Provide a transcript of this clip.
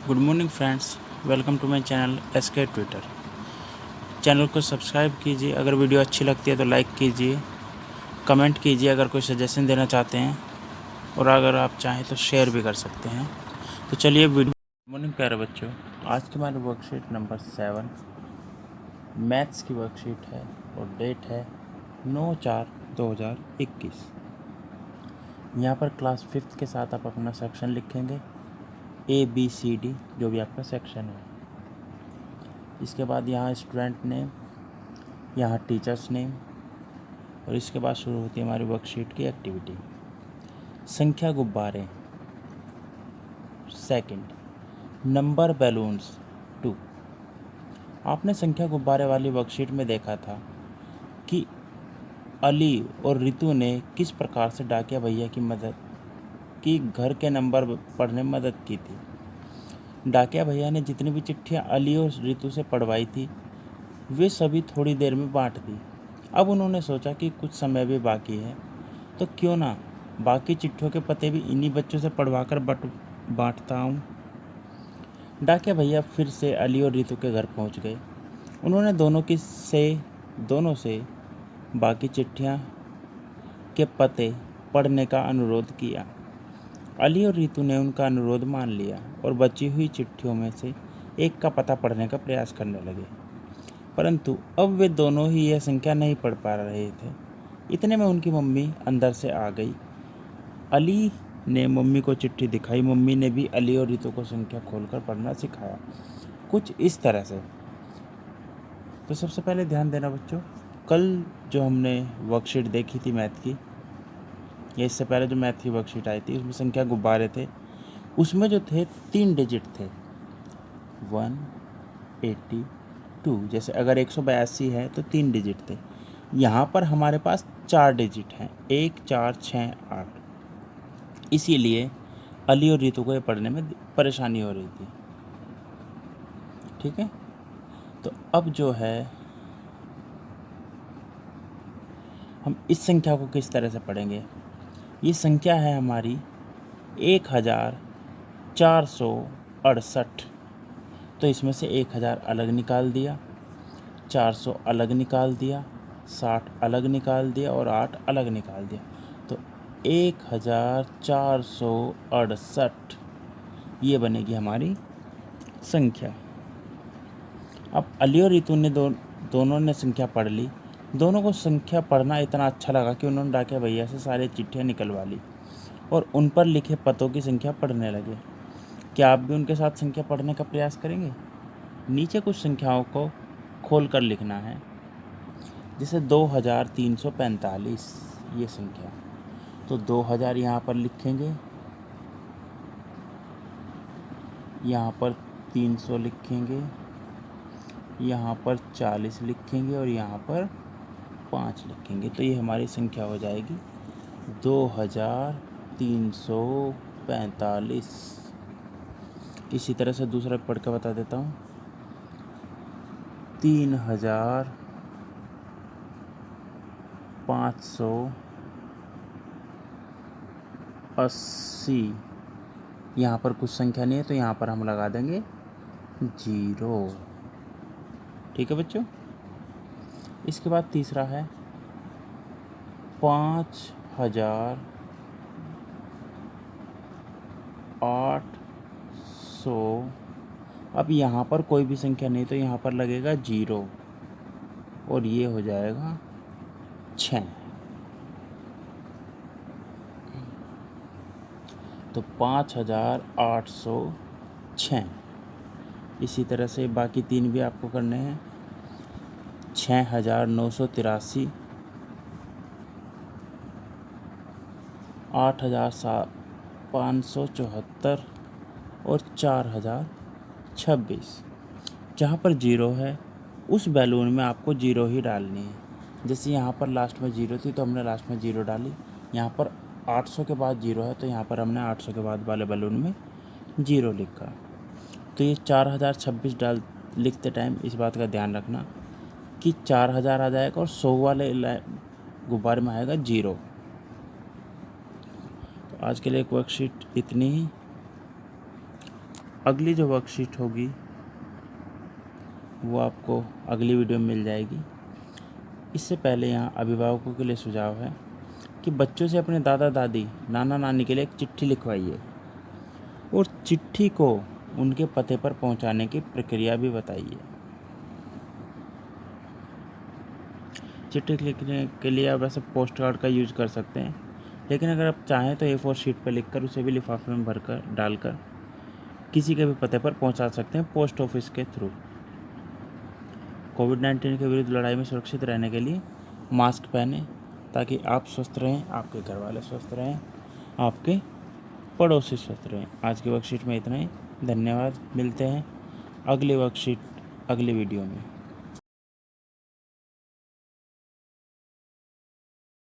Good morning friends, welcome to my channel SK Twitter. Channel को subscribe कीजिए। अगर video अच्छी लगती है तो लाइक कीजिए, कमेंट कीजिए अगर कोई सजेशन देना चाहते हैं, और अगर आप चाहें तो शेयर भी कर सकते हैं। तो चलिए वीडियो। गुड मॉर्निंग प्यारे बच्चों, आज की हमारी वर्कशीट नंबर 7 मैथ्स की वर्कशीट है और डेट है 9/4/2021। यहाँ पर क्लास 5th के साथ आप अपना सेक्शन लिखेंगे, ABCD जो भी आपका सेक्शन है। इसके बाद यहाँ स्टूडेंट नेम, यहाँ टीचर्स नेम, और इसके बाद शुरू होती है हमारी वर्कशीट की एक्टिविटी। संख्या गुब्बारे, सेकंड नंबर बैलून्स 2। आपने संख्या गुब्बारे वाली वर्कशीट में देखा था कि अली और रितु ने किस प्रकार से डाकिया भैया की मदद की, घर के नंबर पढ़ने में मदद की थी। डाकिया भैया ने जितनी भी चिट्ठियाँ अली और रितु से पढ़वाई थी वे सभी थोड़ी देर में बांट दी। अब उन्होंने सोचा कि कुछ समय भी बाकी है तो क्यों ना बाकी चिट्ठियों के पते भी इन्हीं बच्चों से पढ़वाकर बांटता हूँ। डाकिया भैया फिर से अली और रितु के घर पहुँच गए। उन्होंने दोनों से बाकी चिट्ठियाँ के पते पढ़ने का अनुरोध किया। अली और रितु ने उनका अनुरोध मान लिया और बची हुई चिट्ठियों में से एक का पता पढ़ने का प्रयास करने लगे, परंतु अब वे दोनों ही यह संख्या नहीं पढ़ पा रहे थे। इतने में उनकी मम्मी अंदर से आ गई। अली ने मम्मी को चिट्ठी दिखाई। मम्मी ने भी अली और रितु को संख्या खोलकर पढ़ना सिखाया, कुछ इस तरह से। तो सबसे पहले ध्यान देना बच्चों, कल जो हमने वर्कशीट देखी थी मैथ की, या इससे पहले जो मैथ की वर्कशीट आई थी उसमें संख्या गुब्बारे थे। उसमें जो थे 3 डिजिट थे, 182। जैसे अगर 182 है तो 3 डिजिट थे। यहाँ पर हमारे पास 4 डिजिट हैं, 1 4 6 8। इसीलिए अली और रितु को ये पढ़ने में परेशानी हो रही थी। ठीक है, तो अब जो है हम इस संख्या को किस तरह से पढ़ेंगे। ये संख्या है हमारी 1468। तो इसमें से 1000 अलग निकाल दिया, 400 अलग निकाल दिया, 60 अलग निकाल दिया और 8 अलग निकाल दिया। तो 1468 ये बनेगी हमारी संख्या। अब अली और रितु ने दोनों ने संख्या पढ़ ली। दोनों को संख्या पढ़ना इतना अच्छा लगा कि उन्होंने डाकिया भैया से सारी चिट्ठियाँ निकलवा ली और उन पर लिखे पतों की संख्या पढ़ने लगे। क्या आप भी उनके साथ संख्या पढ़ने का प्रयास करेंगे? नीचे कुछ संख्याओं को खोल कर लिखना है, जैसे 2345 ये संख्या। तो 2000 यहाँ पर लिखेंगे, यहाँ पर 300 लिखेंगे, यहाँ पर 40 लिखेंगे और यहाँ पर 5 लिखेंगे। तो ये हमारी संख्या हो जाएगी 2345। इसी तरह से दूसरा पढ़ के बता देता हूँ, 3580। यहाँ पर कुछ संख्या नहीं है तो यहाँ पर हम लगा देंगे 0। ठीक है बच्चों। इसके बाद तीसरा है 5800। अब यहाँ पर कोई भी संख्या नहीं तो यहाँ पर लगेगा 0 और ये हो जाएगा 6। तो 5806। इसी तरह से बाकी 3 भी आपको करने हैं। 6983, 8574 और 4026। जहाँ पर 0 है उस बैलून में आपको 0 ही डालनी है। जैसे यहाँ पर लास्ट में 0 थी तो हमने लास्ट में 0 डाली। यहाँ पर 800 के बाद 0 है तो यहाँ पर हमने 800 के बाद वाले बैलून में 0 लिखा। तो ये 4026 लिखते टाइम इस बात का ध्यान रखना कि 4000 आ जाएगा और 100 वाले गुब्बारे में आएगा 0। तो आज के लिए एक वर्कशीट इतनी ही। अगली जो वर्कशीट होगी वो आपको अगली वीडियो में मिल जाएगी। इससे पहले यहाँ अभिभावकों के लिए सुझाव है कि बच्चों से अपने दादा दादी नाना नानी के लिए एक चिट्ठी लिखवाइए और चिट्ठी को उनके पते पर पहुंचाने की प्रक्रिया भी बताइए। चिट्ठी लिखने के लिए आप वैसे पोस्ट कार्ड का यूज़ कर सकते हैं, लेकिन अगर आप चाहें तो A4 शीट पर लिखकर उसे भी लिफाफे में भरकर डालकर किसी के भी पते पर पहुंचा सकते हैं पोस्ट ऑफिस के थ्रू। कोविड-19 के विरुद्ध लड़ाई में सुरक्षित रहने के लिए मास्क पहनें ताकि आप स्वस्थ रहें, आपके घर वाले स्वस्थ रहें, आपके पड़ोसी स्वस्थ रहें। आज की वर्कशीट में इतना ही। धन्यवाद। मिलते हैं अगली वर्कशीट अगली वीडियो में।